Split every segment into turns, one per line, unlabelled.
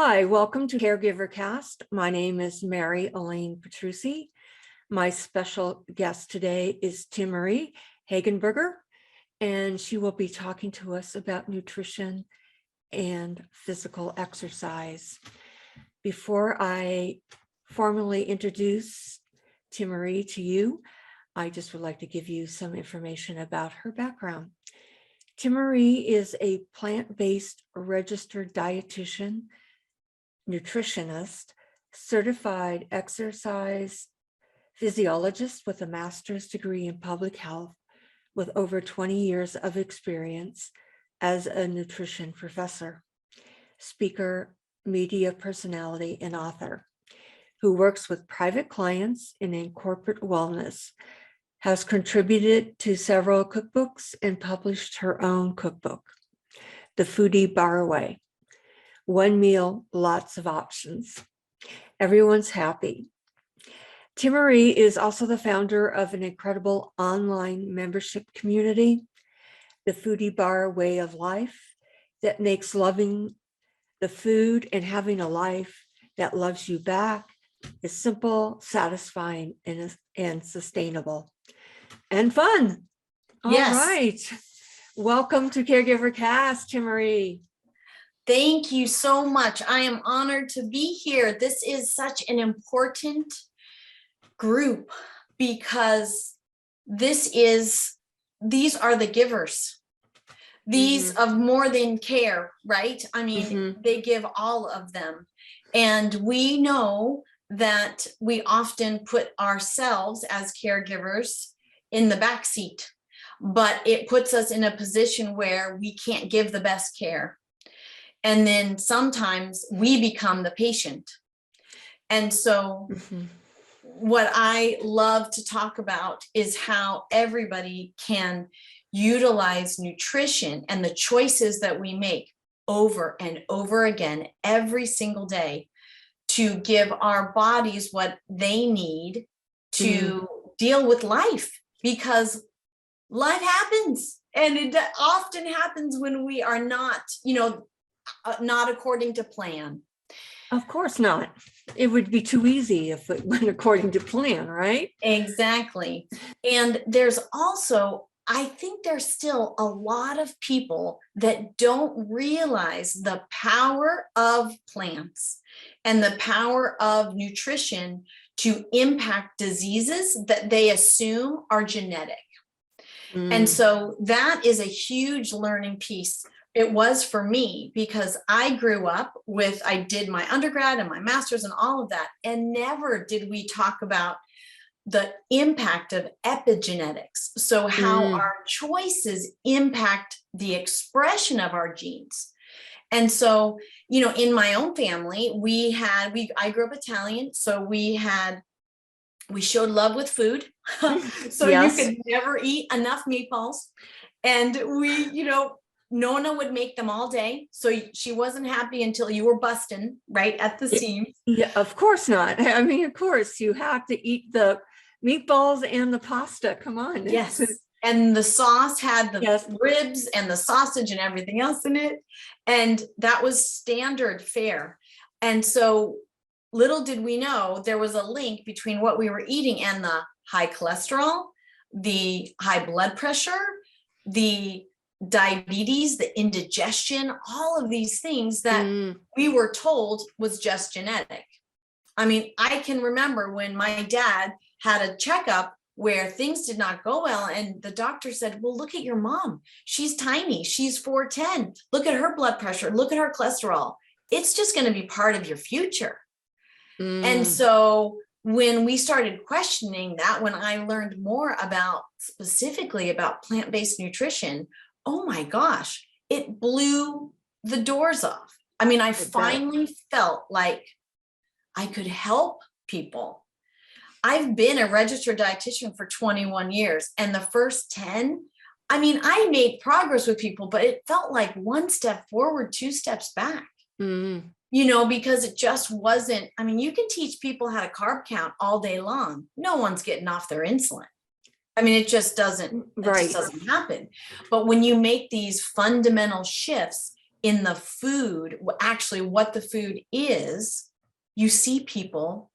Hi, welcome to Caregiver Cast. My name is Mary Elaine Petrucci. My special guest today is Timaree Hagenburger, and she will be talking to us about nutrition and physical exercise. Before I formally introduce Timaree to you, I just would like to give you some information about her background. Timaree is a plant-based registered dietitian, nutritionist, certified exercise physiologist with a master's degree in public health with over 20 years of experience as a nutrition professor, speaker, media personality, and author who works with private clients and in corporate wellness, has contributed to several cookbooks and published her own cookbook, The Foodie Bar Way. One meal, lots of options. Everyone's happy. Timaree is also the founder of an incredible online membership community, the Foodie Bar Way of Life, that makes loving the food and having a life that loves you back is simple, satisfying, and sustainable. And fun.
Yes.
All right. Welcome to Caregiver Cast, Timaree.
Thank you so much. I am honored to be here. This is such an important group because these are the givers. These of more than care, right? I mean, they give all of them. And we know that we often put ourselves as caregivers in the back seat, but it puts us in a position where we can't give the best care. And then sometimes we become the patient. And so what I love to talk about is how everybody can utilize nutrition and the choices that we make over and over again every single day to give our bodies what they need to deal with life, because life happens, and it often happens when we are not, not according to plan.
Of course not. It would be too easy if it went according to plan, right?
Exactly. And there's also, I think there's still a lot of people that don't realize the power of plants and the power of nutrition to impact diseases that they assume are genetic. And so that is a huge learning piece. It was for me, because I grew up I did my undergrad and my master's and all of that, and never did we talk about the impact of epigenetics. So how our choices impact the expression of our genes. And so, in my own family, I grew up Italian, so we showed love with food. So yes. You could never eat enough meatballs. And Nona would make them all day. So she wasn't happy until you were busting right at the seams.
Yeah, of course not. I mean, of course, you have to eat the meatballs and the pasta. Come on.
Yes. And the sauce had the ribs and the sausage and everything else in it. And that was standard fare. And so little did we know there was a link between what we were eating and the high cholesterol, the high blood pressure, the diabetes, the indigestion, all of these things that we were told was just genetic. I mean, I can remember when my dad had a checkup where things did not go well, and the doctor said, well, look at your mom. She's tiny. She's 4'10". Look at her blood pressure. Look at her cholesterol. It's just going to be part of your future. And so when we started questioning that, when I learned more specifically about plant-based nutrition, oh my gosh, it blew the doors off. I mean, I finally felt like I could help people. I've been a registered dietitian for 21 years, and the first 10, I mean, I made progress with people, but it felt like one step forward, two steps back. Because it just wasn't, I mean, you can teach people how to carb count all day long. No one's getting off their insulin. I mean, it just doesn't happen. But when you make these fundamental shifts in the food, actually what the food is, you see people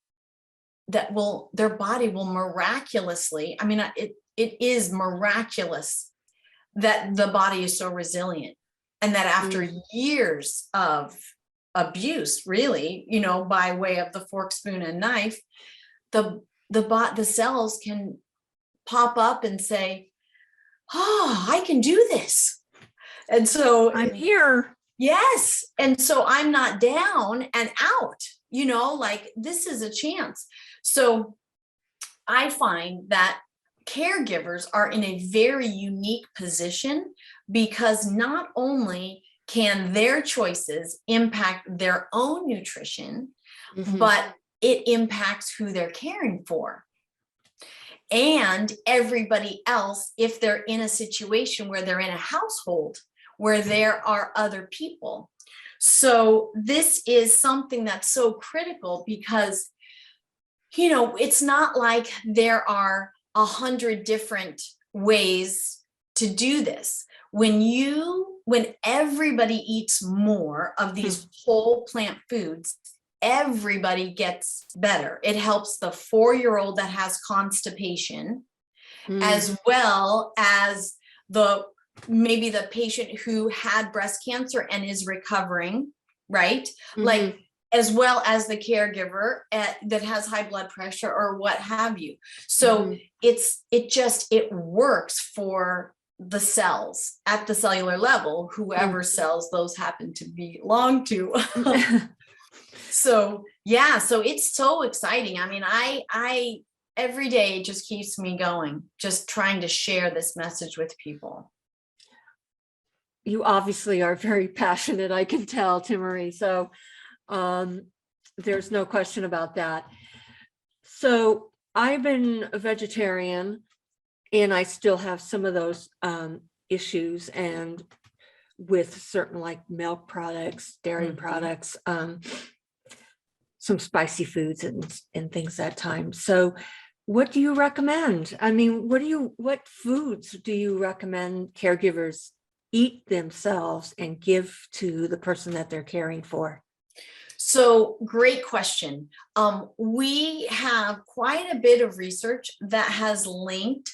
that their body will miraculously, I mean, it is miraculous that the body is so resilient, and that after years of abuse, really, by way of the fork, spoon, and knife, the cells can pop up and say, oh, I can do this. And so
I'm here.
Yes. And so I'm not down and out, like this is a chance. So I find that caregivers are in a very unique position, because not only can their choices impact their own nutrition, but it impacts who they're caring for. And everybody else, if they're in a situation where they're in a household where there are other people. So this is something that's so critical, because, it's not like there are 100 different ways to do this. When everybody eats more of these whole plant foods, everybody gets better. It helps the 4-year-old that has constipation, as well as maybe the patient who had breast cancer and is recovering, right? Like, as well as the caregiver that has high blood pressure or what have you. So it works for the cells at the cellular level, whoever cells those happen to belong to. So it's so exciting. I mean, I every day it just keeps me going, just trying to share this message with people.
You obviously are very passionate, I can tell, Timaree. So there's no question about that. So I've been a vegetarian, and I still have some of those issues, and with certain like milk products, dairy products, some spicy foods and things at times. So what do you recommend? I mean, what foods do you recommend caregivers eat themselves and give to the person that they're caring for?
So great question. We have quite a bit of research that has linked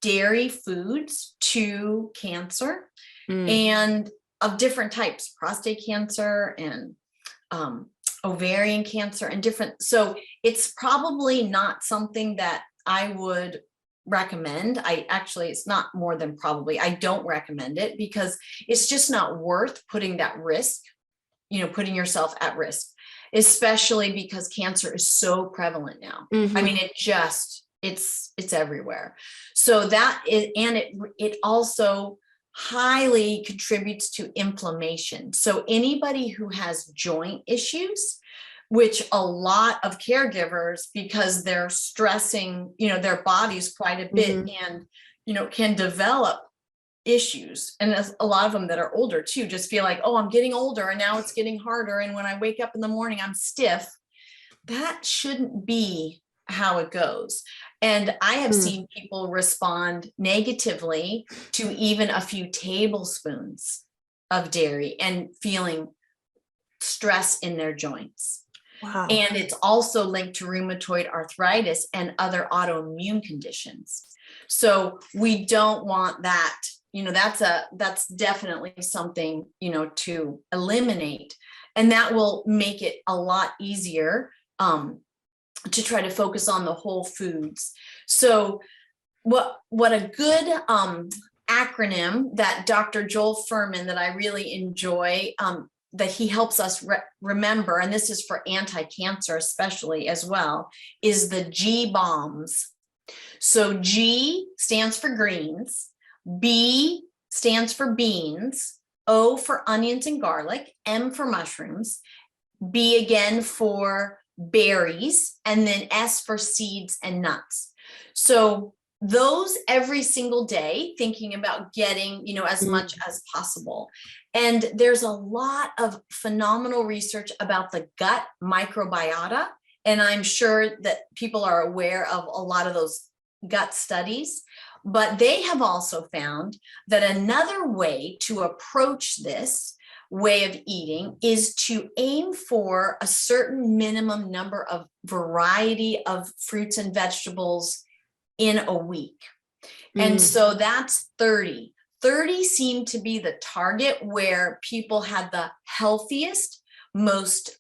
dairy foods to cancer, and of different types, prostate cancer and ovarian cancer and different. So it's probably not something that I would recommend. It's not more than probably, I don't recommend it, because it's just not worth putting that risk, putting yourself at risk, especially because cancer is so prevalent now. I mean, it's everywhere. So that is, and it also highly contributes to inflammation. So anybody who has joint issues, which a lot of caregivers, because they're stressing, their bodies quite a bit, and, can develop issues. And a lot of them that are older too, just feel like, oh, I'm getting older and now it's getting harder. And when I wake up in the morning, I'm stiff. That shouldn't be how it goes. And I have seen people respond negatively to even a few tablespoons of dairy and feeling stress in their joints.
Wow.
And it's also linked to rheumatoid arthritis and other autoimmune conditions. So we don't want that. That's definitely something, to eliminate. And that will make it a lot easier to try to focus on the whole foods. So what a good acronym that Dr. Joel Furman, that I really enjoy, that he helps us remember, and this is for anti-cancer especially as well, is the G bombs. So G stands for greens, B stands for beans, O for onions and garlic, M for mushrooms, B again for berries, and then S for seeds and nuts. So those every single day, thinking about getting, as much as possible. And there's a lot of phenomenal research about the gut microbiota. And I'm sure that people are aware of a lot of those gut studies, but they have also found that another way to approach this way of eating is to aim for a certain minimum number of variety of fruits and vegetables in a week. And so that's 30. 30 seemed to be the target where people had the healthiest, most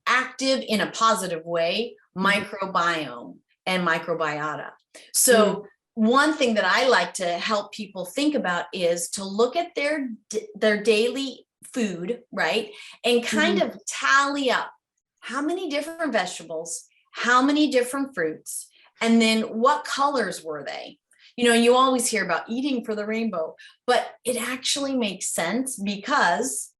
active in a positive way, microbiome and microbiota. So one thing that I like to help people think about is to look at their daily food, right? And kind of tally up how many different vegetables, how many different fruits, and then what colors were they? You know, you always hear about eating for the rainbow, but it actually makes sense because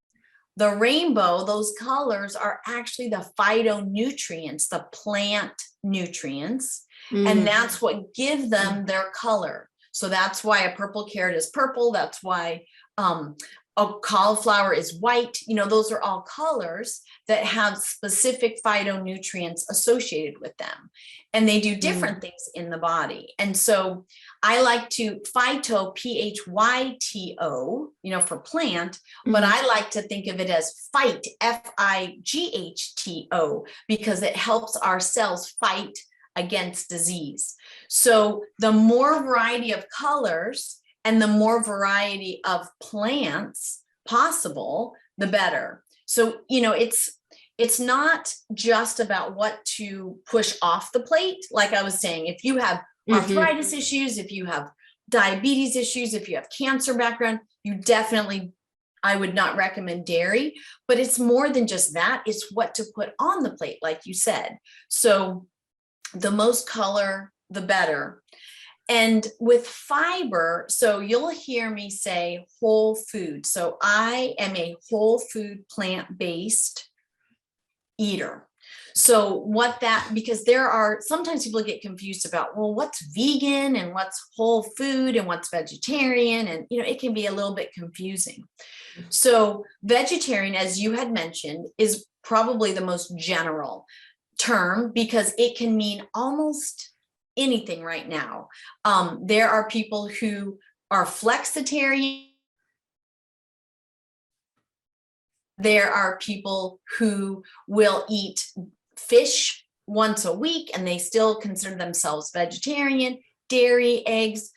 the rainbow, those colors are actually the phytonutrients, the plant nutrients, and that's what give them their color. So that's why a purple carrot is purple. That's why a cauliflower is white. You know, those are all colors that have specific phytonutrients associated with them. And they do different things in the body. And so I like to phyto, P-H-Y-T-O, you know, for plant, but I like to think of it as fight, F-I-G-H-T-O, because it helps our cells fight against disease. So the more variety of colors and the more variety of plants possible, the better. So, you know, it's not just about what to push off the plate. Like I was saying, if you have arthritis issues, if you have diabetes issues, if you have cancer background, you definitely, I would not recommend dairy, but it's more than just that. It's what to put on the plate, like you said. So the most color, the better. And with fiber, so you'll hear me say whole food. So I am a whole food plant-based eater. So what that, because there are, sometimes people get confused about, well, what's vegan and what's whole food and what's vegetarian? And, you know, it can be a little bit confusing. So vegetarian, as you had mentioned, is probably the most general term because it can mean almost anything right now. There are people who are flexitarian. There are people who will eat fish once a week and they still consider themselves vegetarian, dairy, eggs.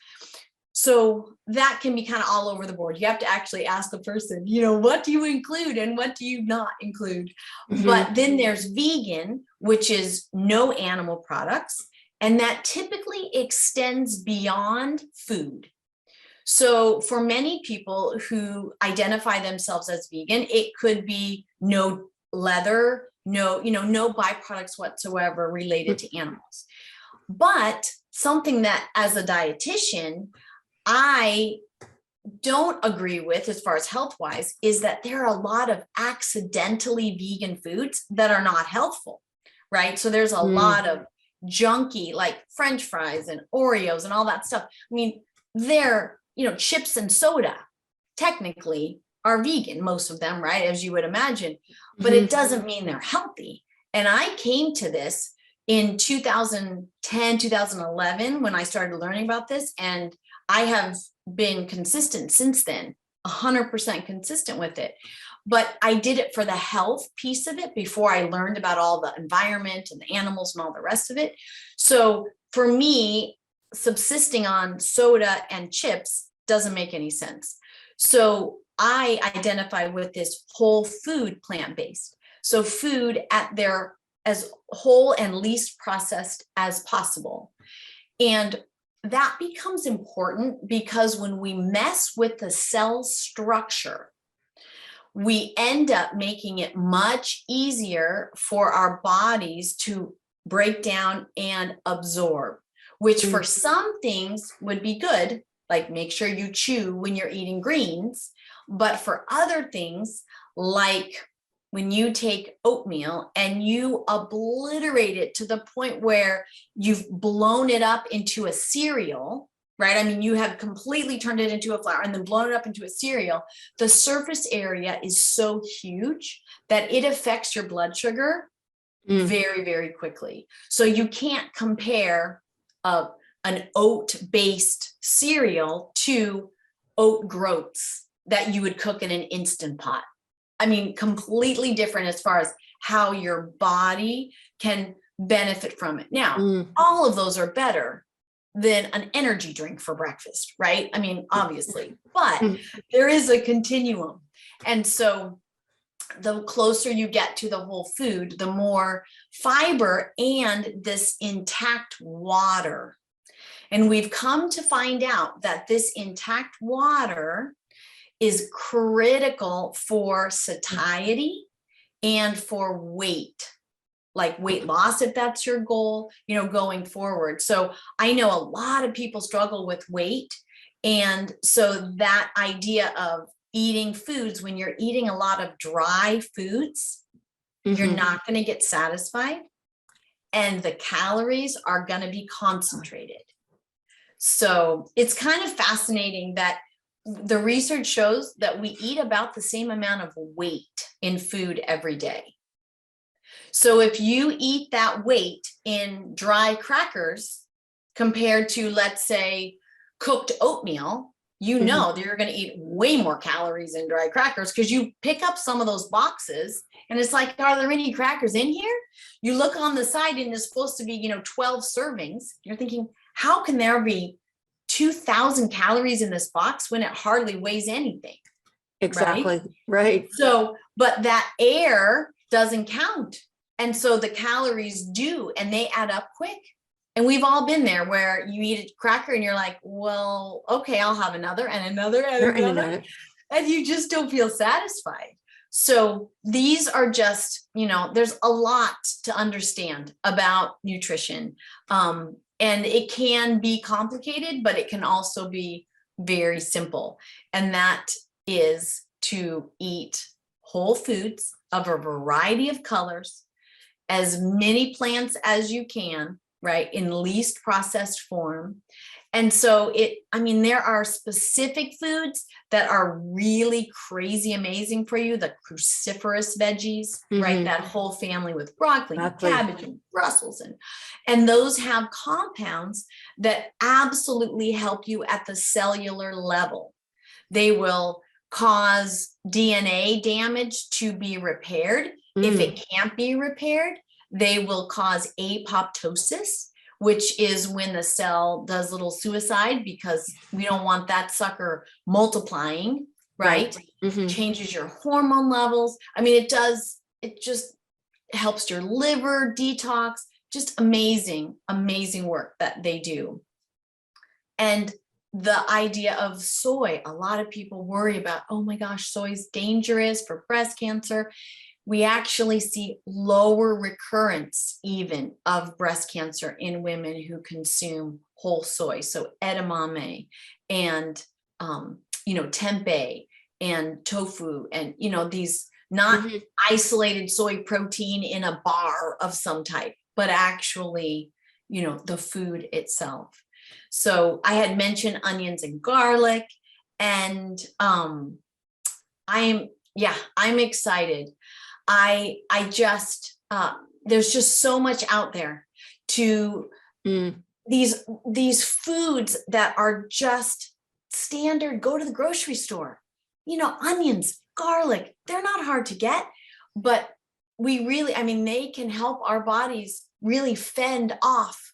So that can be kind of all over the board. You have to actually ask the person, you know, what do you include and what do you not include? But then there's vegan, which is no animal products. And that typically extends beyond food. So for many people who identify themselves as vegan, it could be no leather, no byproducts whatsoever related to animals. But something that as a dietitian, I don't agree with as far as health-wise is that there are a lot of accidentally vegan foods that are not healthful, right? So there's a lot of junky like French fries and Oreos and all that stuff. I mean, they're, you know, chips and soda technically are vegan, most of them, right? As you would imagine, but it doesn't mean they're healthy. And I came to this in 2010, 2011, when I started learning about this. And I have been consistent since then, 100% consistent with it. But I did it for the health piece of it before I learned about all the environment and the animals and all the rest of it. So for me, subsisting on soda and chips doesn't make any sense. So I identify with this whole food plant-based. So food at their as whole and least processed as possible. And that becomes important because when we mess with the cell structure, we end up making it much easier for our bodies to break down and absorb, which for some things would be good, like make sure you chew when you're eating greens. But for other things, like when you take oatmeal and you obliterate it to the point where you've blown it up into a cereal, right? I mean, you have completely turned it into a flour and then blown it up into a cereal. The surface area is so huge that it affects your blood sugar very, very quickly. So you can't compare an oat-based cereal to oat groats that you would cook in an Instant Pot. I mean, completely different as far as how your body can benefit from it. Now, all of those are better than an energy drink for breakfast, right? I mean, obviously, but there is a continuum. And so the closer you get to the whole food, the more fiber and this intact water. And we've come to find out that this intact water is critical for satiety and for weight, like weight loss, if that's your goal, you know, going forward. So I know a lot of people struggle with weight. And so that idea of eating foods, when you're eating a lot of dry foods, you're not going to get satisfied, and the calories are going to be concentrated. So it's kind of fascinating that the research shows that we eat about the same amount of weight in food every day. So if you eat that weight in dry crackers compared to, let's say, cooked oatmeal, you know that you're going to eat way more calories in dry crackers, because you pick up some of those boxes and it's like, are there any crackers in here? You look on the side and it's supposed to be, you know, 12 servings. You're thinking, how can there be 2,000 calories in this box when it hardly weighs anything?
Exactly. Right.
So, but that air doesn't count. And so the calories do, and they add up quick. And we've all been there where you eat a cracker and you're like, well, okay, I'll have another and another and another. And you just don't feel satisfied. So these are just, you know, there's a lot to understand about nutrition. And it can be complicated, but it can also be very simple. And that is to eat whole foods of a variety of colors, as many plants as you can, right, in least processed form. And so there are specific foods that are really crazy amazing for you, the cruciferous veggies, right, that whole family with broccoli, and cabbage, and Brussels, and those have compounds that absolutely help you at the cellular level. They will cause DNA damage to be repaired. If it can't be repaired, they will cause apoptosis, which is when the cell does little suicide, because we don't want that sucker multiplying, right? Changes your hormone levels. I mean, it just helps your liver detox. Just amazing, amazing work that they do. And the idea of soy, a lot of people worry about, oh my gosh, soy is dangerous for breast cancer. We actually see lower recurrence even of breast cancer in women who consume whole soy. So edamame and, tempeh and tofu, and, these not isolated soy protein in a bar of some type, but actually, the food itself. So I had mentioned onions and garlic, and I'm excited. I just, there's just so much out there to these foods that are just standard. Go to the grocery store, onions, garlic, they're not hard to get, but we really, they can help our bodies really fend off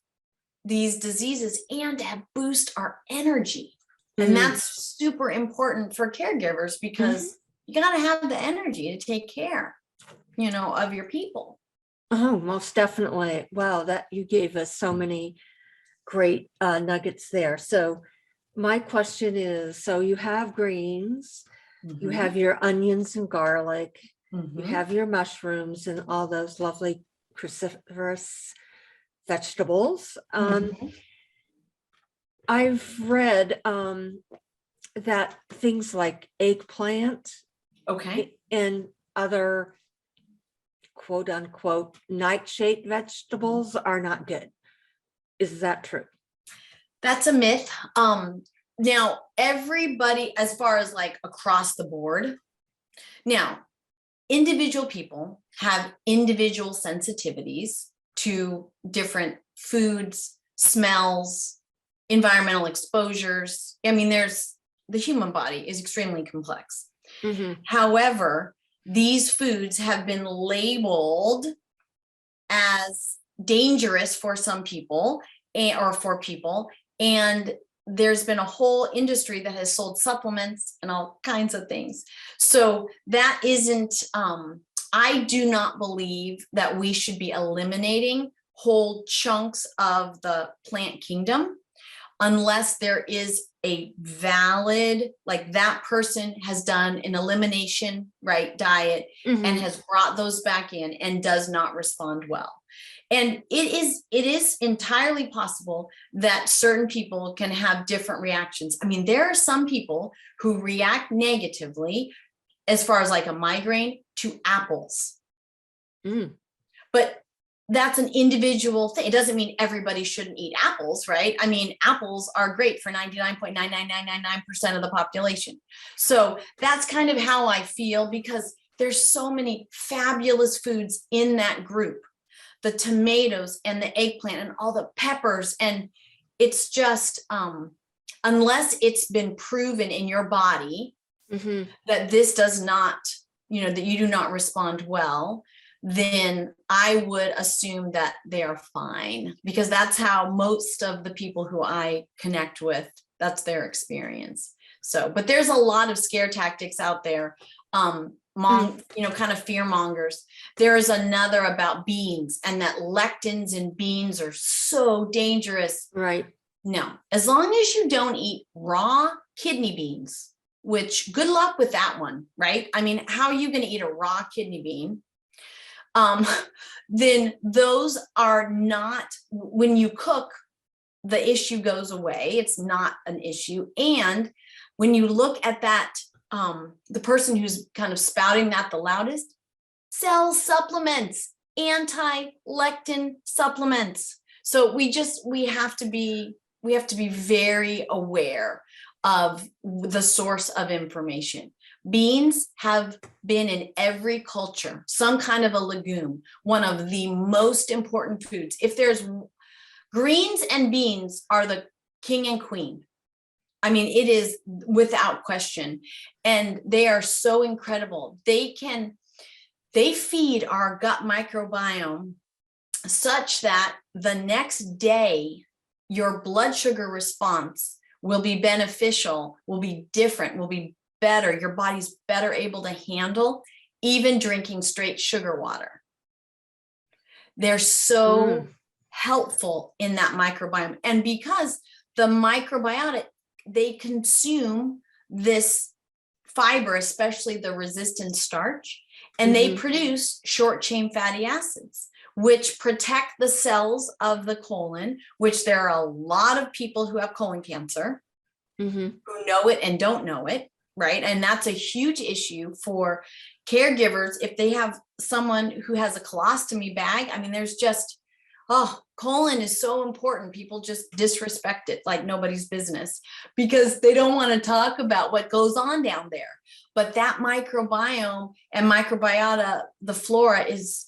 these diseases and to boost our energy. And that's super important for caregivers, because you got to have the energy to take care, of your people.
Oh, most definitely. Wow, that you gave us so many great nuggets there. So my question is, so you have greens, you have your onions and garlic, you have your mushrooms and all those lovely cruciferous vegetables. I've read that things like eggplant and other quote unquote nightshade vegetables are not good. Is that true?
That's a myth. Now everybody, as far as like across the board, now individual people have individual sensitivities to different foods, smells, environmental exposures. The human body is extremely complex. However, these foods have been labeled as dangerous for some people or for people. And there's been a whole industry that has sold supplements and all kinds of things. So that isn't, I do not believe that we should be eliminating whole chunks of the plant kingdom unless there is a valid, like that person has done an elimination, right, diet and has brought those back in and does not respond well. And it is entirely possible that certain people can have different reactions. I mean, there are some people who react negatively as far as like a migraine to apples. But that's an individual thing. It doesn't mean everybody shouldn't eat apples, right? I mean, apples are great for 99.99999% of the population. So that's kind of how I feel, because there's so many fabulous foods in that group. The tomatoes and the eggplant and all the peppers. And it's just, unless it's been proven in your body that this does not, that you do not respond well, then I would assume that they are fine, because that's how most of the people who I connect with, that's their experience. So, but there's a lot of scare tactics out there. Kind of fear mongers. There is another about beans, and that lectins in beans are so dangerous.
Right.
No, as long as you don't eat raw kidney beans, which good luck with that one, right? I mean, how are you going to eat a raw kidney bean? Then those are not, when you cook, the issue goes away. It's not an issue. And when you look at that, the person who's kind of spouting that the loudest sells supplements, anti-lectin supplements. So we have to be very aware of the source of information. Beans have been in every culture, some kind of a legume, one of the most important foods. If there's greens and beans are the king and queen. I mean, it is without question. And they are so incredible. They feed our gut microbiome such that the next day, your blood sugar response will be beneficial, will be different, will be better. Your body's better able to handle even drinking straight sugar water. They're so helpful in that microbiome. And because the microbiota, they consume this fiber, especially the resistant starch, and they produce short chain fatty acids, which protect the cells of the colon, which there are a lot of people who have colon cancer who know it and don't know it, right? And that's a huge issue for caregivers. If they have someone who has a colostomy bag, I mean, there's just, colon is so important. People just disrespect it like nobody's business because they don't want to talk about what goes on down there. But that microbiome and microbiota, the flora, is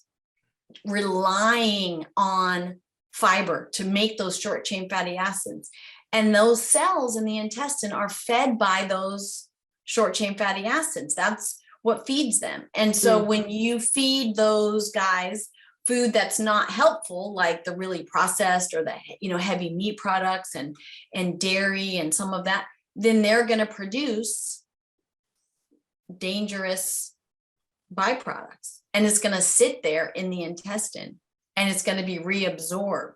relying on fiber to make those short chain fatty acids. And those cells in the intestine are fed by those short chain fatty acids. That's what feeds them. And so when you feed those guys food that's not helpful, like the really processed or the heavy meat products and dairy and some of that, then they're going to produce dangerous byproducts, and it's going to sit there in the intestine and it's going to be reabsorbed.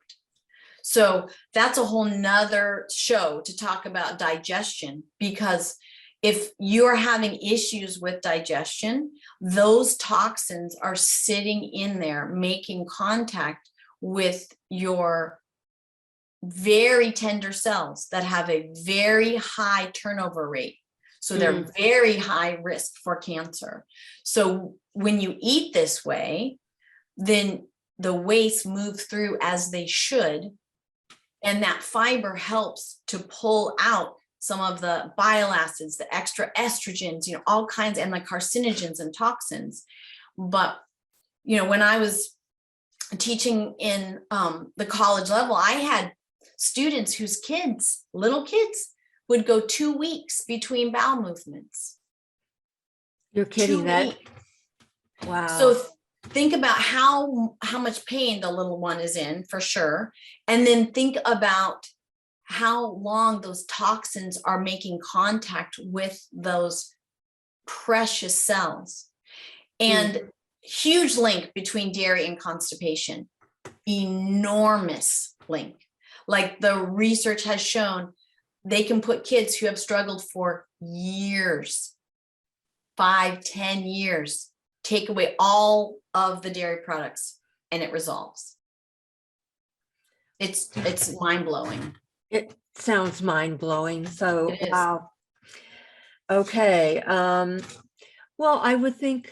So that's a whole nother show to talk about digestion, because if you're having issues with digestion, those toxins are sitting in there, making contact with your very tender cells that have a very high turnover rate. So they're very high risk for cancer. So when you eat this way, then the wastes move through as they should. And that fiber helps to pull out some of the bile acids, the extra estrogens, all kinds, and the carcinogens and toxins. But, when I was teaching in the college level, I had students whose little kids, would go 2 weeks between bowel movements.
You're kidding that? Wow.
So think about how much pain the little one is in, for sure. And then think about how long those toxins are making contact with those precious cells. And huge link between dairy and constipation, enormous link. Like the research has shown, they can put kids who have struggled for years, 5-10 years, take away all of the dairy products and it resolves. It's mind-blowing.
It sounds mind-blowing. So,
It is.
wow. Okay. Well, I would think,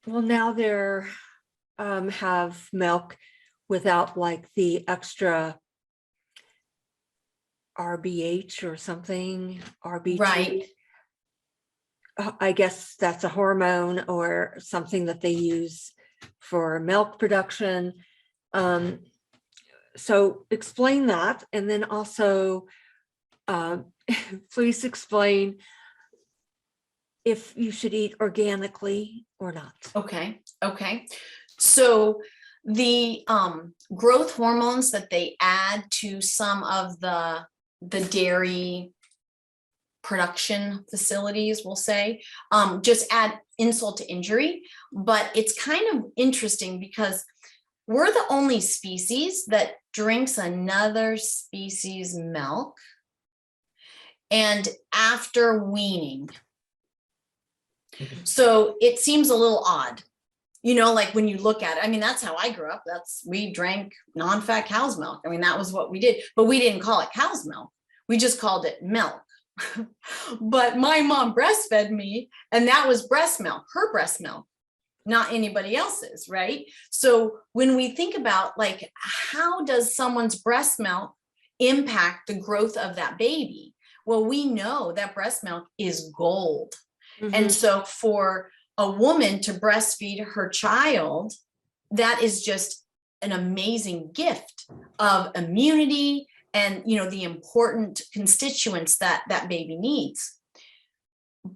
well, now they're have milk without like the extra RBH or something, RBG.
Right.
I guess that's a hormone or something that they use for milk production. So explain that. And then also, please explain if you should eat organically or not.
Okay. So the growth hormones that they add to some of the dairy production facilities, we'll say, just add insult to injury. But it's kind of interesting because we're the only species that drinks another species' milk. And after weaning. So it seems a little odd, like when you look at it. I mean, that's how I grew up. We drank non-fat cow's milk. I mean, that was what we did, but we didn't call it cow's milk. We just called it milk. But my mom breastfed me, and that was breast milk, her breast milk, not anybody else's, right? So when we think about like, how does someone's breast milk impact the growth of that baby? Well, we know that breast milk is gold. And so for a woman to breastfeed her child, that is just an amazing gift of immunity and, the important constituents that baby needs.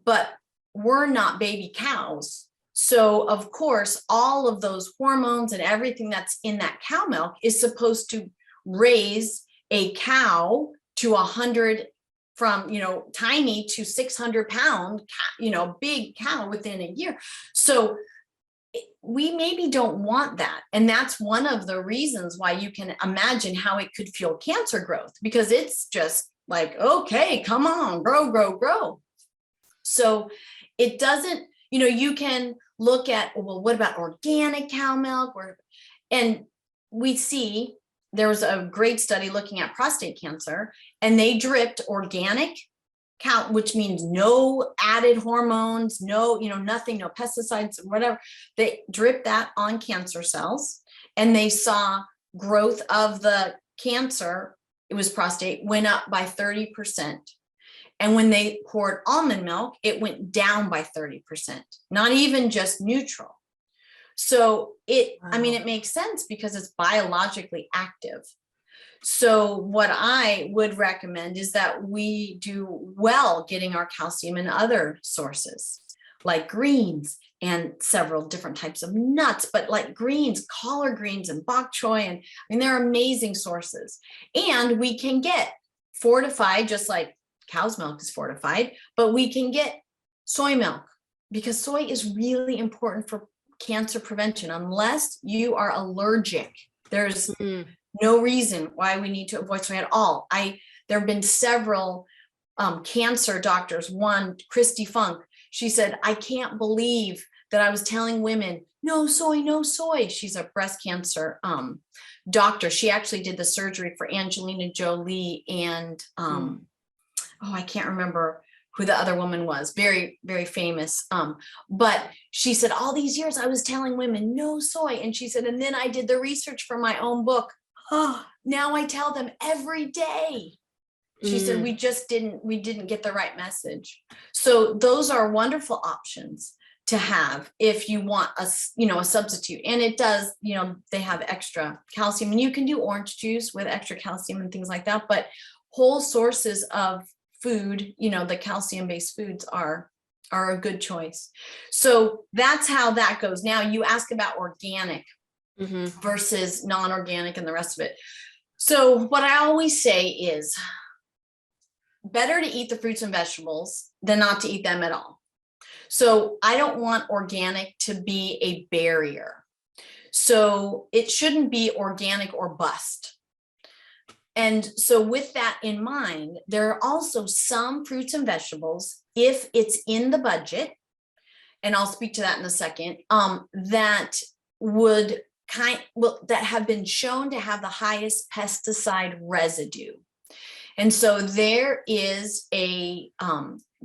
But we're not baby cows. So of course, all of those hormones and everything that's in that cow milk is supposed to raise a cow to 100, from tiny to 600-pound, big cow within a year. So we maybe don't want that. And that's one of the reasons why you can imagine how it could fuel cancer growth, because it's just like, okay, come on, grow. So it doesn't, you can look at, well, what about organic cow milk? And we see there was a great study looking at prostate cancer, and they dripped organic cow, which means no added hormones, no, nothing, no pesticides, whatever. They dripped that on cancer cells, and they saw growth of the cancer, it was prostate, went up by 30%. And when they poured almond milk, it went down by 30%, not even just neutral. So I mean, it makes sense because it's biologically active. So what I would recommend is that we do well getting our calcium in other sources, like greens and several different types of nuts, but like greens, collard greens and bok choy. And I mean, they're amazing sources. And we can get fortified, just like cow's milk is fortified, but we can get soy milk, because soy is really important for cancer prevention. Unless you are allergic, there's no reason why we need to avoid soy at all. There have been several cancer doctors. One, Christy Funk, she said, I can't believe that I was telling women, no soy, no soy. She's a breast cancer doctor. She actually did the surgery for Angelina Jolie and I can't remember who the other woman was, very, very famous. But she said, all these years I was telling women no soy. And she said, and then I did the research for my own book. Oh, now I tell them every day. She said, we didn't get the right message. So those are wonderful options to have if you want a substitute. And it does, they have extra calcium, and you can do orange juice with extra calcium and things like that. But whole sources of food, the calcium-based foods are are a good choice. So that's how that goes. Now you ask about organic versus non-organic and the rest of it. So what I always say is better to eat the fruits and vegetables than not to eat them at all. So I don't want organic to be a barrier. So it shouldn't be organic or bust. And so with that in mind, there are also some fruits and vegetables, if it's in the budget, and I'll speak to that in a second, that have been shown to have the highest pesticide residue. And so there is a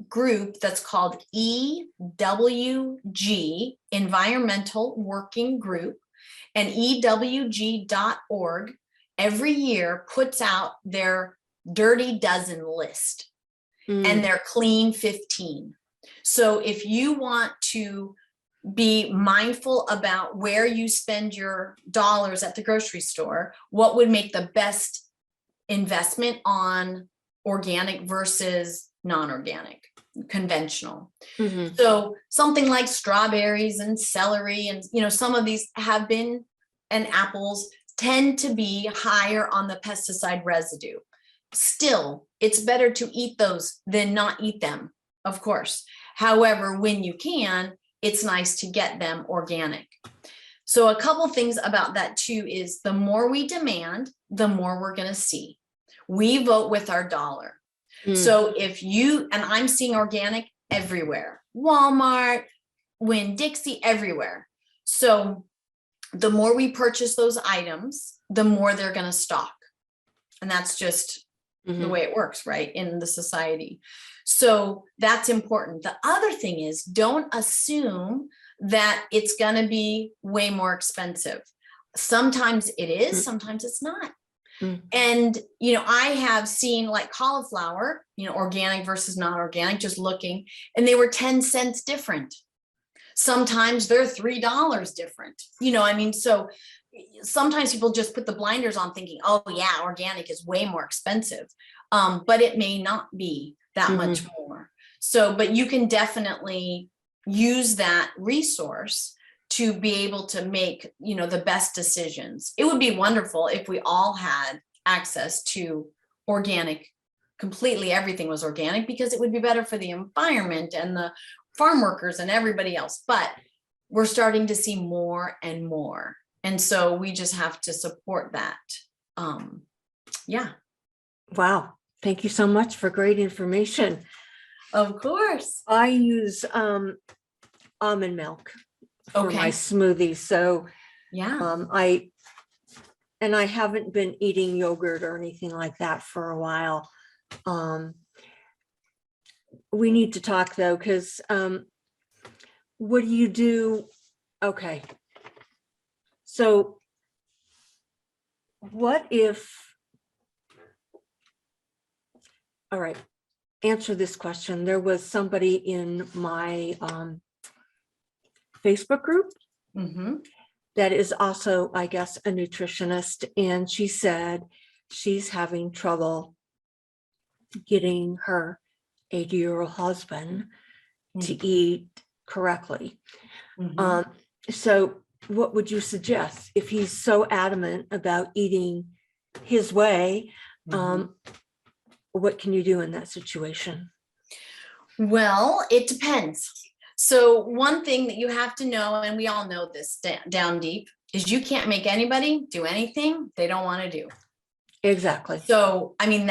group that's called EWG, Environmental Working Group, and EWG.org every year puts out their Dirty Dozen list and their Clean 15. So if you want to be mindful about where you spend your dollars at the grocery store, what would make the best investment on organic versus non-organic, conventional. So something like strawberries and celery and, some of these have been, and apples tend to be higher on the pesticide residue. Still, it's better to eat those than not eat them, of course. However, when you can, it's nice to get them organic. So a couple things about that too is the more we demand, the more we're going to see. We vote with our dollar. So if you, and I'm seeing organic everywhere, Walmart, Winn-Dixie, everywhere. So the more we purchase those items, the more they're going to stock. And that's just the way it works, right, in the society. So that's important. The other thing is, don't assume that it's going to be way more expensive. Sometimes it is, sometimes it's not. And, I have seen like cauliflower, organic versus non-organic, just looking, and they were 10 cents different. Sometimes they're $3 different, so sometimes people just put the blinders on thinking, oh yeah, organic is way more expensive. But it may not be that much more. So, but you can definitely use that resource to be able to make, the best decisions. It would be wonderful if we all had access to organic, completely everything was organic, because it would be better for the environment and the farm workers and everybody else. But we're starting to see more and more. And so we just have to support that. Yeah.
Wow. Thank you so much for great information.
Of course.
I use almond milk for my smoothies. So
yeah,
I haven't been eating yogurt or anything like that for a while. We need to talk though, because what do you do? Okay. So what if, all right, answer this question. There was somebody in my Facebook group that is also, I guess, a nutritionist. And she said she's having trouble getting her 80-year-old husband to eat correctly. So what would you suggest if he's so adamant about eating his way? What can you do in that situation?
Well, it depends. So one thing that you have to know, and we all know this down deep, is you can't make anybody do anything they don't want to do.
Exactly.
So, I mean,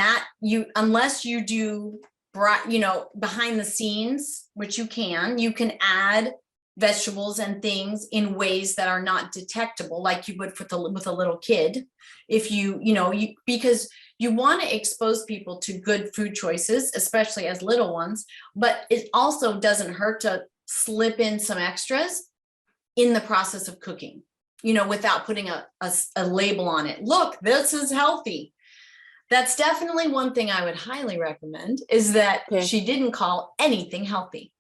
unless you do, behind the scenes, which you can add vegetables and things in ways that are not detectable, like you would with a little kid. If because you want to expose people to good food choices, especially as little ones, but it also doesn't hurt to slip in some extras in the process of cooking, without putting a label on it. Look, this is healthy. That's definitely one thing I would highly recommend, is that she didn't call anything healthy,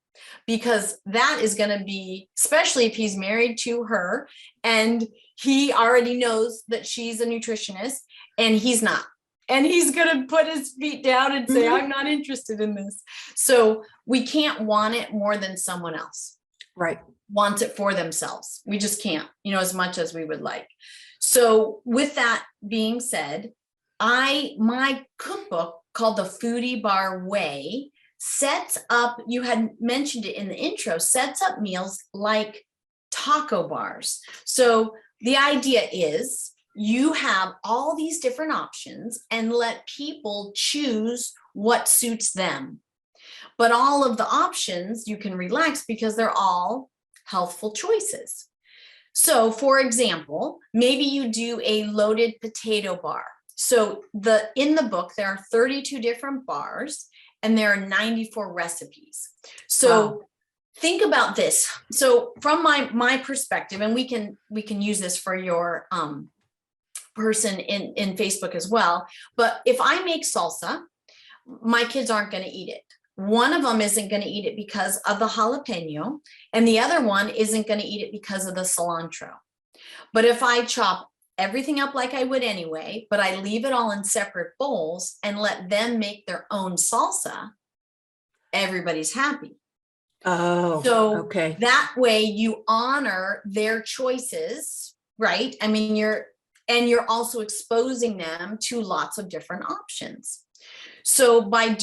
because that is going to be, especially if he's married to her and he already knows that she's a nutritionist and he's not. and he's going to put his feet down and say,
Mhm.
I'm not interested in this. So we can't want it more than someone else
Right.
wants it for themselves. We just can't, as much as we would like. So with that being said, my cookbook called the Foodie Bar Way sets up, you had mentioned it in the intro, sets up meals like taco bars. So the idea is you have all these different options and let people choose what suits them. But all of the options you can relax because they're all healthful choices. So for example, maybe you do a loaded potato bar. So in the book, there are 32 different bars and there are 94 recipes. So wow. Think about this. So from my perspective, and we can use this for your person in Facebook as well. But if I make salsa, my kids aren't going to eat it. One of them isn't going to eat it because of the jalapeno, and the other one isn't going to eat it because of the cilantro. But if I chop everything up like I would anyway, but I leave it all in separate bowls and let them make their own salsa, everybody's happy.
Oh,
so
okay.
That way you honor their choices, right? I mean, you're also exposing them to lots of different options. So by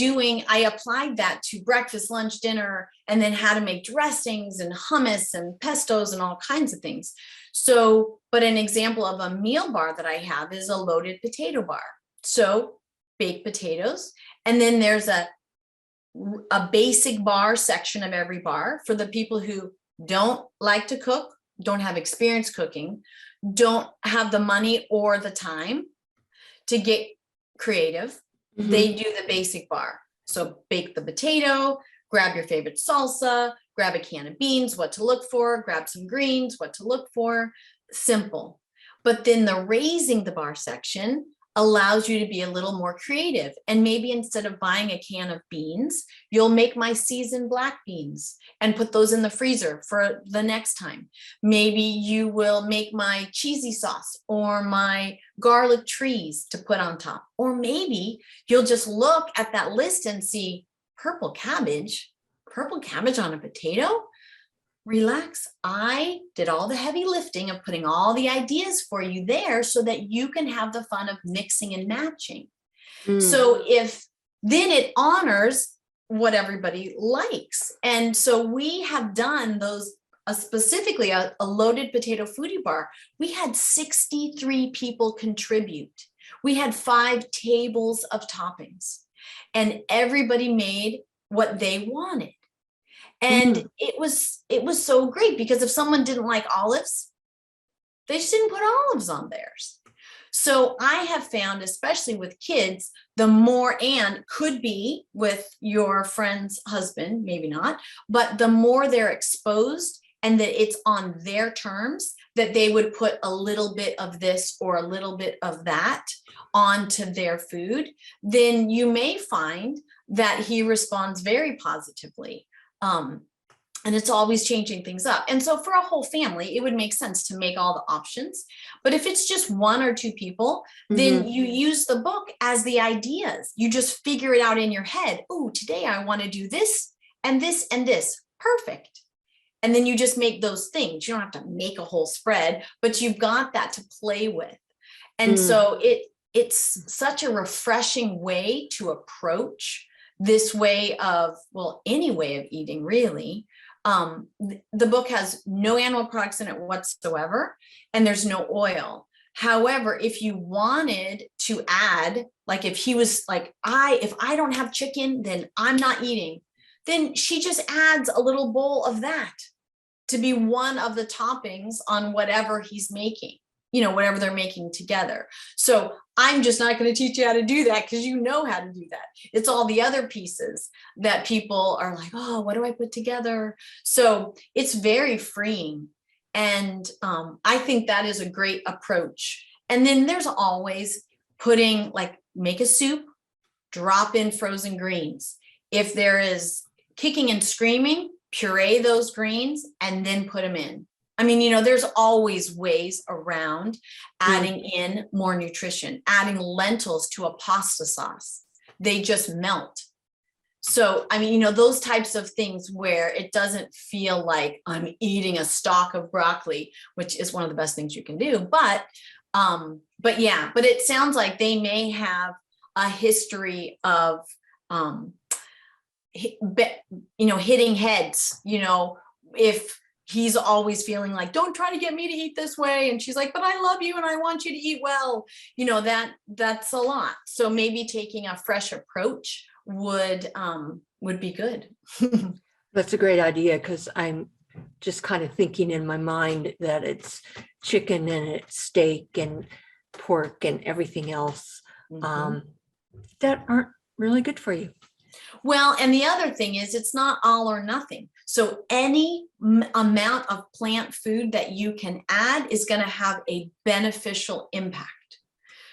I applied that to breakfast, lunch, dinner, and then how to make dressings and hummus and pestos and all kinds of things. So, but an example of a meal bar that I have is a loaded potato bar. So baked potatoes, and then there's a basic bar section of every bar for the people who don't like to cook, don't have experience cooking, don't have the money or the time to get creative. Mm-hmm. They do the basic bar. So bake the potato, grab your favorite salsa, grab a can of beans, what to look for, grab some greens, what to look for, simple. But then the raising the bar section allows you to be a little more creative. And maybe instead of buying a can of beans, you'll make my seasoned black beans and put those in the freezer for the next time. Maybe you will make my cheesy sauce or my garlic trees to put on top. Or maybe you'll just look at that list and see purple cabbage on a potato. Relax. I did all the heavy lifting of putting all the ideas for you there so that you can have the fun of mixing and matching. So then it honors what everybody likes. And so we have done those specifically a loaded potato foodie bar. We had 63 people contribute. We had 5 tables of toppings and everybody made what they wanted. And it was so great because if someone didn't like olives, they just didn't put olives on theirs. So I have found, especially with kids, the more, and could be with your friend's husband, maybe not, but the more they're exposed and that it's on their terms, that they would put a little bit of this or a little bit of that onto their food, then you may find that he responds very positively. And it's always changing things up. And so for a whole family, it would make sense to make all the options. But if it's just 1 or 2 people, then you use the book as the ideas. You just figure it out in your head. Oh, today I want to do this and this and this. Perfect. And then you just make those things. You don't have to make a whole spread, but you've got that to play with. And so it's such a refreshing way to approach this way of, well, any way of eating, really. The book has no animal products in it whatsoever, and there's no oil. However, if you wanted to add, like if he was like, if I don't have chicken, then I'm not eating, then she just adds a little bowl of that to be one of the toppings on whatever he's making, whatever they're making together. So I'm just not going to teach you how to do that because you know how to do that. It's all the other pieces that people are like, oh, what do I put together? So it's very freeing. And I think that is a great approach. And then there's always make a soup, drop in frozen greens. If there is kicking and screaming, puree those greens and then put them in. I mean, there's always ways around adding in more nutrition, adding lentils to a pasta sauce. They just melt. So, I mean, those types of things where it doesn't feel like I'm eating a stalk of broccoli, which is one of the best things you can do. But it sounds like they may have a history of, hitting heads, if he's always feeling like, don't try to get me to eat this way. And she's like, but I love you and I want you to eat well. That's a lot. So maybe taking a fresh approach would be good.
That's a great idea, because I'm just kind of thinking in my mind that it's chicken and it's steak and pork and everything else that aren't really good for you.
Well, and the other thing is, it's not all or nothing. So any amount of plant food that you can add is going to have a beneficial impact.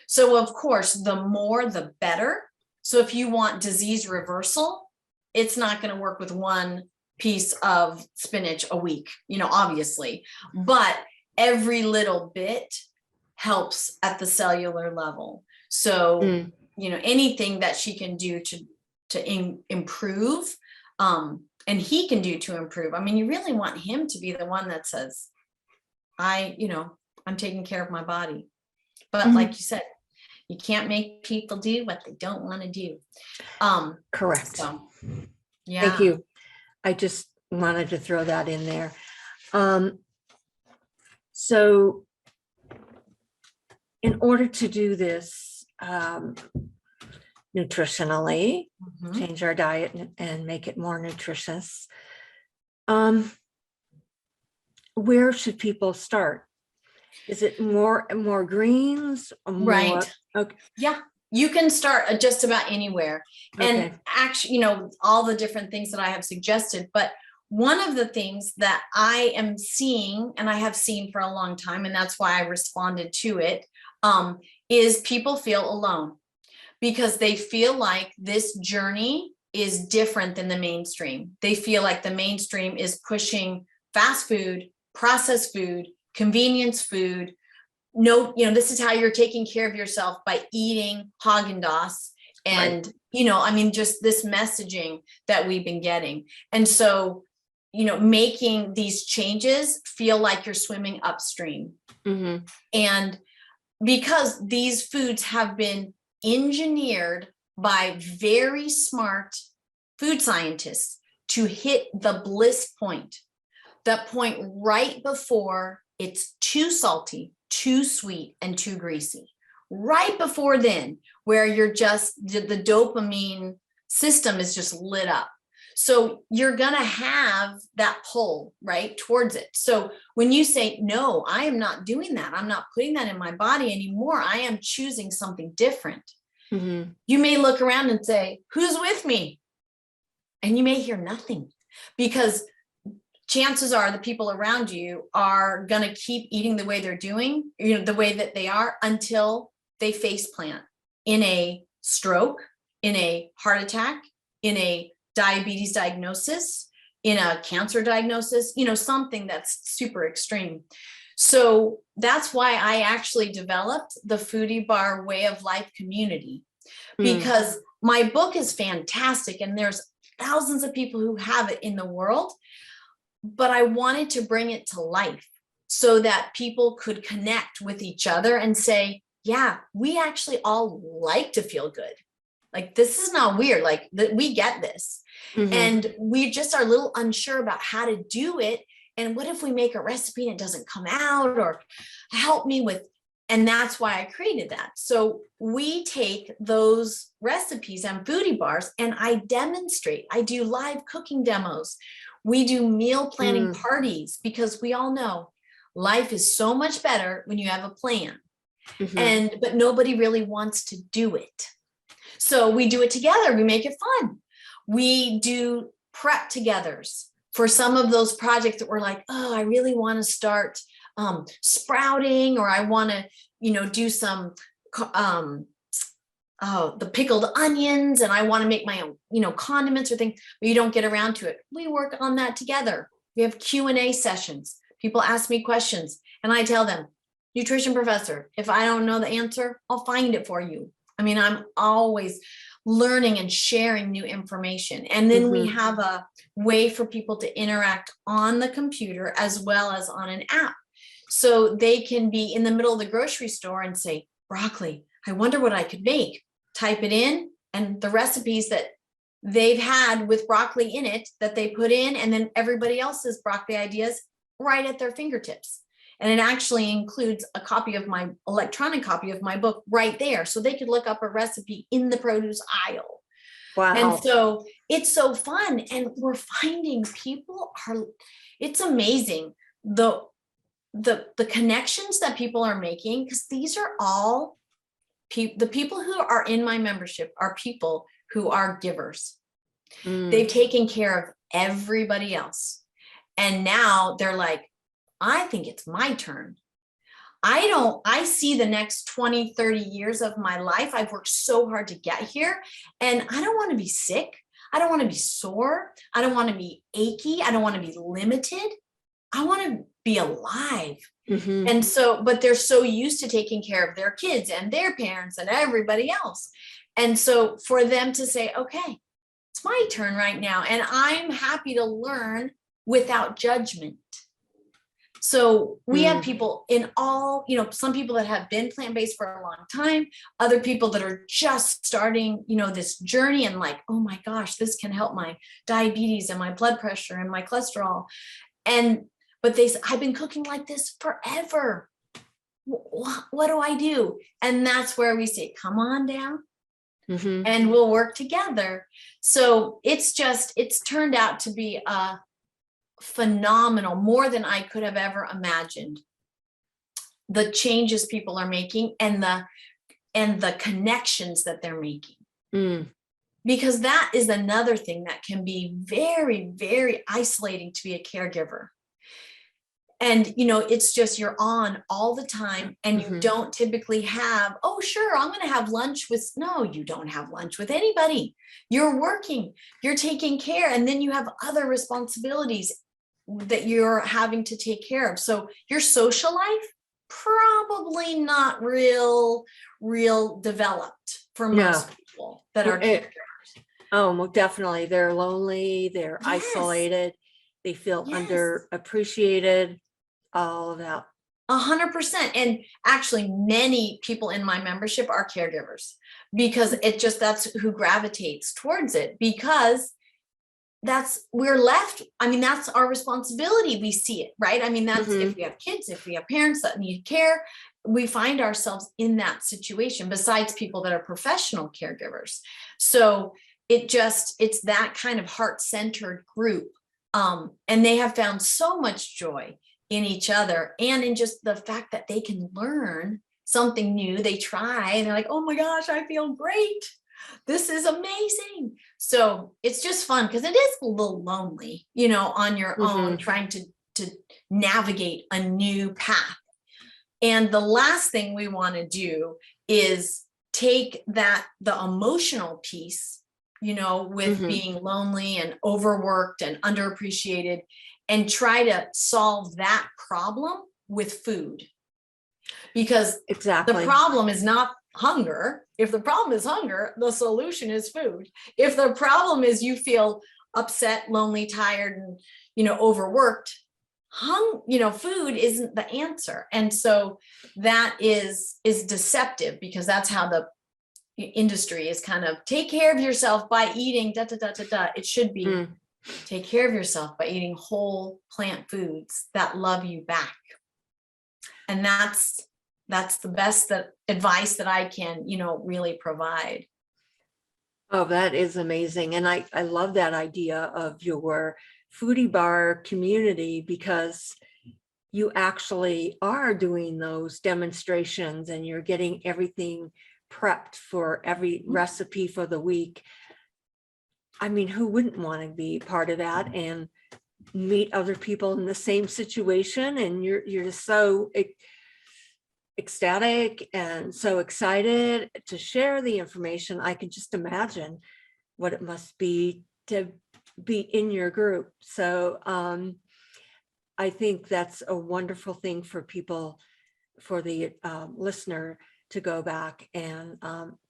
So of course, the more, the better. So if you want disease reversal, it's not going to work with one piece of spinach a week, obviously, but every little bit helps at the cellular level. So, anything that she can do to improve, and he can do to improve. I mean, you really want him to be the one that says, I'm taking care of my body. But like you said, you can't make people do what they don't want to do.
Correct.
So, yeah.
Thank you. I just wanted to throw that in there. So in order to do this nutritionally, change our diet and make it more nutritious, where should people start? Is it more greens?
Right.
Okay.
Yeah. You can start just about anywhere.
Okay.
And actually, all the different things that I have suggested, but one of the things that I am seeing, and I have seen for a long time, and that's why I responded to it, is people feel alone because they feel like this journey is different than the mainstream. They feel like the mainstream is pushing fast food, processed food, convenience food. No, this is how you're taking care of yourself, by eating Haagen-Dazs and, right. Just this messaging that we've been getting. And so, making these changes feel like you're swimming upstream. And because these foods have been engineered by very smart food scientists to hit the bliss point, that point right before it's too salty, too sweet, and too greasy. Right before then, where you're just, the dopamine system is just lit up. So you're going to have that pull right towards it. So when you say, no, I am not doing that, I'm not putting that in my body anymore, I am choosing something different. You may look around and say, who's with me? And you may hear nothing, because chances are the people around you are going to keep eating the way they're doing, the way that they are, until they face plant in a stroke, in a heart attack, in a diabetes diagnosis, in a cancer diagnosis, something that's super extreme. So that's why I actually developed the Foodie Bar Way of Life community, because my book is fantastic and there's thousands of people who have it in the world, but I wanted to bring it to life so that people could connect with each other and say, yeah, we actually all like to feel good. Like, this is not weird. Like, we get this. And we just are a little unsure about how to do it. And what if we make a recipe and it doesn't come out, or help me with, and that's why I created that. So we take those recipes and foodie bars and I demonstrate. I do live cooking demos. We do meal planning parties, because we all know life is so much better when you have a plan. But nobody really wants to do it. So we do it together. We make it fun. We do prep togethers for some of those projects that we're like, oh, I really want to start sprouting, or I want to, do some, the pickled onions, and I want to make my own, condiments or things, but you don't get around to it. We work on that together. We have Q&A sessions, People ask me questions and I tell them, nutrition professor, if I don't know the answer, I'll find it for you. I mean, I'm always learning and sharing new information. And then we have a way for people to interact on the computer as well as on an app. So they can be in the middle of the grocery store and say, broccoli, I wonder what I could make. Type it in, and the recipes that they've had with broccoli in it that they put in, and then everybody else's broccoli ideas right at their fingertips. And it actually includes a copy of my electronic copy of my book right there. So they could look up a recipe in the produce aisle.
Wow.
And so it's so fun. And we're finding people are, it's amazing. The connections that people are making, because these are all the people who are in my membership are people who are givers. They've taken care of everybody else. And now they're like, I think it's my turn. I see the next 20, 30 years of my life. I've worked so hard to get here, and I don't want to be sick. I don't want to be sore. I don't want to be achy. I don't want to be limited. I want to be alive. And so, but they're so used to taking care of their kids and their parents and everybody else. And so for them to say, okay, it's my turn right now, and I'm happy to learn without judgment. So we have people in all, you know, some people that have been plant-based for a long time, other people that are just starting, you know, this journey and like, oh my gosh, this can help my diabetes and my blood pressure and my cholesterol. But they say, I've been cooking like this forever. What do I do? And that's where we say, come on down and we'll work together. So it's turned out to be a phenomenal, more than I could have ever imagined. The changes people are making and the connections that they're making. Because that is another thing that can be very, very isolating to be a caregiver. And, you know, it's just you're on all the time and you don't typically have, oh, sure, I'm going to have lunch with. No, you don't have lunch with anybody. You're working, you're taking care, and then you have other responsibilities that you're having to take care of. So your social life, probably not real developed for most people that are caregivers.
Oh, well, definitely. They're lonely, they're isolated, they feel underappreciated, all of that.
100%. And actually many people in my membership are caregivers, because that's who gravitates towards it, because we're left. I mean, that's our responsibility. We see it, right? I mean, that's if we have kids, if we have parents that need care, we find ourselves in that situation, besides people that are professional caregivers. So it's that kind of heart-centered group. And they have found so much joy in each other and in just the fact that they can learn something new. They try and they're like, oh my gosh, I feel great. This is amazing. So it's just fun, because it is a little lonely, you know, on your own, trying to navigate a new path. And the last thing we want to do is take the emotional piece, you know, with being lonely and overworked and underappreciated, and try to solve that problem with food. Because the problem is not hunger. If the problem is hunger, the solution is food. If the problem is you feel upset, lonely, tired, and, you know, overworked, food isn't the answer. And so that is deceptive, because that's how the industry is kind of, take care of yourself by eating It should be take care of yourself by eating whole plant foods that love you back. And that's the best advice that I can, you know, really provide.
Oh, that is amazing. And I love that idea of your Foodie Bar Community, because you actually are doing those demonstrations and you're getting everything prepped for every recipe for the week. I mean, who wouldn't want to be part of that and meet other people in the same situation? And you're just so ecstatic and so excited to share the information. I can just imagine what it must be to be in your group. So I think that's a wonderful thing for people, for the listener to go back and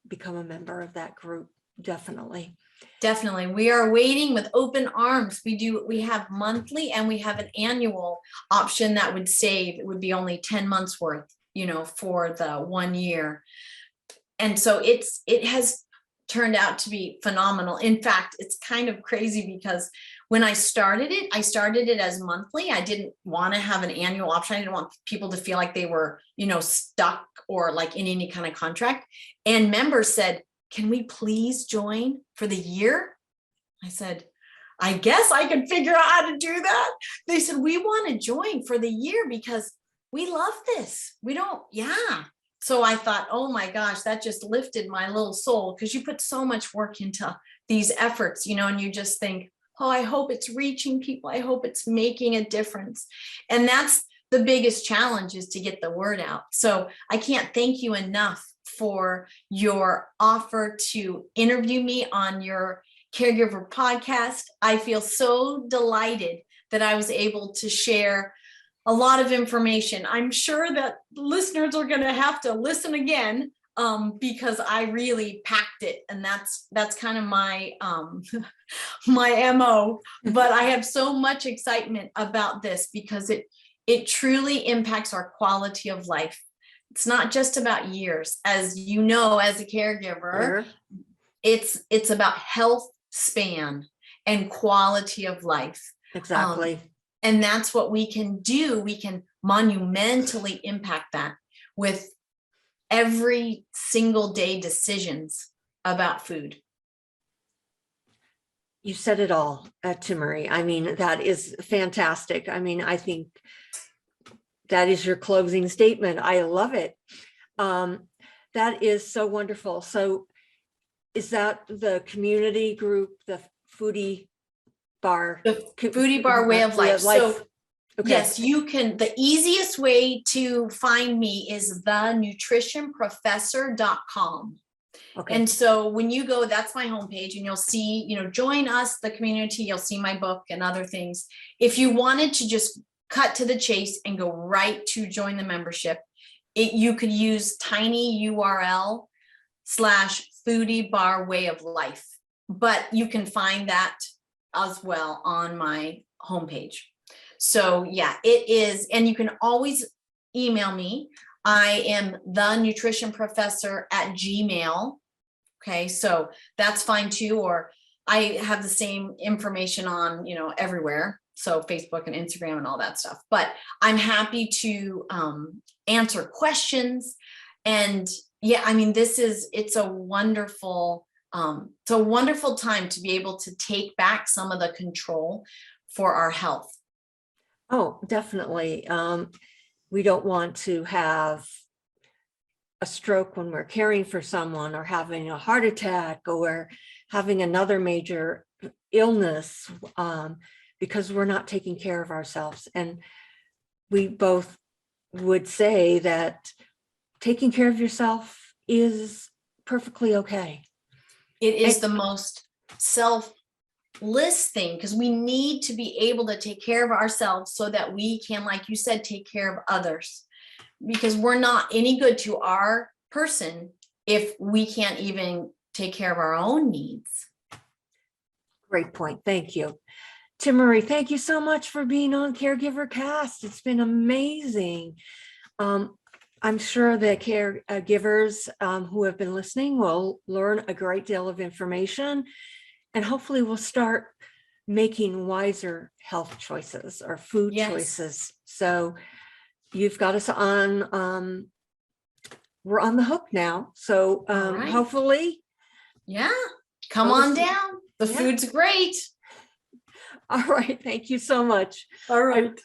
become a member of that group. Definitely.
Definitely. We are waiting with open arms. We have monthly and we have an annual option that would save. It would be only 10 months worth, for the 1 year. And so it has turned out to be phenomenal. In fact, it's kind of crazy because when I started it as monthly. I didn't want to have an annual option. I didn't want people to feel like they were, stuck or like in any kind of contract. And members said, can we please join for the year? I said, I guess I can figure out how to do that. They said, we want to join for the year because we love this. So I thought, oh my gosh, that just lifted my little soul, because you put so much work into these efforts, and you just think, oh, I hope it's reaching people. I hope it's making a difference. And that's the biggest challenge, is to get the word out. So I can't thank you enough for your offer to interview me on your Caregiver podcast. I feel so delighted that I was able to share a lot of information. I'm sure that listeners are going to have to listen again, because I really packed it, and that's kind of my my MO. But I have so much excitement about this because it truly impacts our quality of life. It's not just about years, as you know, as a caregiver. It's about health span and quality of life.
Exactly.
And that's what we can do. We can monumentally impact that with every single day decisions about food.
You said it all, Timaree. I mean, that is fantastic. I mean, I think that is your closing statement. I love it. That is so wonderful. So is that the community group, the Foodie Bar?
The Foodie Bar Way of Life. So okay. Yes, you can. The easiest way to find me is thenutritionprofessor.com. Okay. And so when you go, that's my homepage, and you'll see, join us, the community. You'll see my book and other things. If you wanted to just cut to the chase and go right to join the membership, you could use tiny URL /Foodie Bar Way of Life, but you can find that as well on my homepage. So yeah, it is. And you can always email me. I am thenutritionprofessor@gmail.com. Okay. So that's fine too. Or I have the same information on, everywhere. So Facebook and Instagram and all that stuff, but I'm happy to answer questions. And yeah, I mean, it's a wonderful time to be able to take back some of the control for our health.
Oh, definitely. We don't want to have a stroke when we're caring for someone, or having a heart attack, or having another major illness, because we're not taking care of ourselves. And we both would say that taking care of yourself is perfectly okay.
It is the most selfless thing, because we need to be able to take care of ourselves so that we can, like you said, take care of others, because we're not any good to our person if we can't even take care of our own needs.
Great point. Thank you. Timaree, thank you so much for being on Caregiver Cast. It's been amazing. I'm sure that caregivers who have been listening will learn a great deal of information, and hopefully we'll start making wiser health choices or food choices. So you've got us on, we're on the hook now. So hopefully.
Yeah, come on down. The food's great.
All right. Thank you so much.
All right.